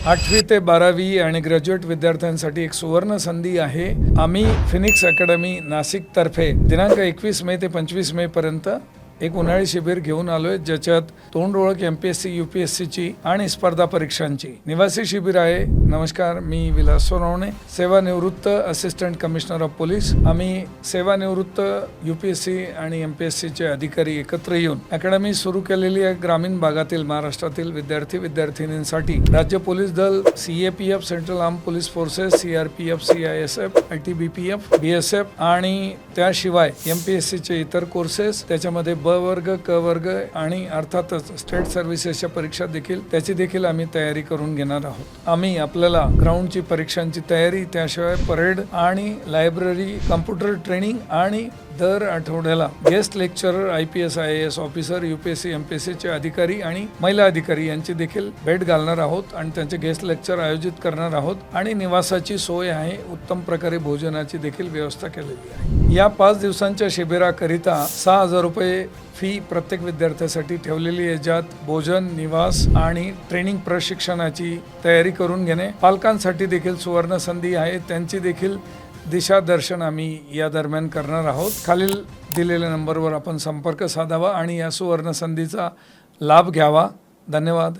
8वी ते 12वी आणि ग्रॅज्युएट विद्यार्थ्यांसाठी एक सुवर्ण संधी आहे। आम्ही फिनिक्स अकॅडमी नाशिक तर्फे दिनांक 21 मे ते 25 मे पर्यंत एक उन्हाळी शिबिर घेऊन आलोय, ज्याच्यात तोंड ओळख एमपीएससी यूपीएससी ची आणि स्पर्धा परीक्षांची निवासी शिबिर आहे। नमस्कार, मी विलास सोनवणे, सेवानिवृत्त असिस्टंट कमिशनर ऑफ पोलीस। आम्ही सेवानिवृत्त यूपीएससी आणि एमपीएससी चे अधिकारी एकत्र येऊन अकॅडमी सुरू केलेली आहे। ग्रामीण भागातील महाराष्ट्रातील विद्यार्थी विद्यार्थिनींसाठी राज्य पोलीस दल, CAPF, central arm police forces, CRPF, CISF, ITBPF, BSF आणि त्याशिवाय एमपीएससी चे इतर कोर्सेस, त्याच्यामध्ये ब वर्ग, क वर्ग आणि अर्थातच स्टेट सर्व्हिसेसच्या परीक्षा देखील त्याची आम्ही तयारी करून घेणार आहोत। आम्ही आपल्याला ग्राउंडची परीक्षांची तयारी, त्याशिवाय परेड आणि लायब्ररी, कम्प्युटर ट्रेनिंग आणि दर आठवड्याला guest lecturer, IPS IAS officer, UPSC MPSC चे अधिकारी आणि महिला अधिकारी यांची देखील भेट घालणार आहोत आणि त्यांचे गेस्ट लेक्चर आयोजित करणार आहोत आणि निवासाची सोय आहे। उत्तम प्रकारे भोजनाची देखील व्यवस्था केलेली आहे। या 5 दिवसांच्या शिबिराकरिता 6,000 रुपये फी प्रत्येक विद्यार्थ्यासाठी ठेवलेली आहे, ज्यात भोजन, निवास आणि ट्रेनिंग प्रशिक्षणाची तयारी करून घेणे। पालकांसाठी देखील सुवर्ण संधी आहे, त्यांची देखील दिशादर्शन आम्ही या दरम्यान करणार आहोत। खालील दिलेल्या नंबरवर आपण संपर्क साधावा आणि या सुवर्ण संधीचा लाभ घ्यावा। धन्यवाद।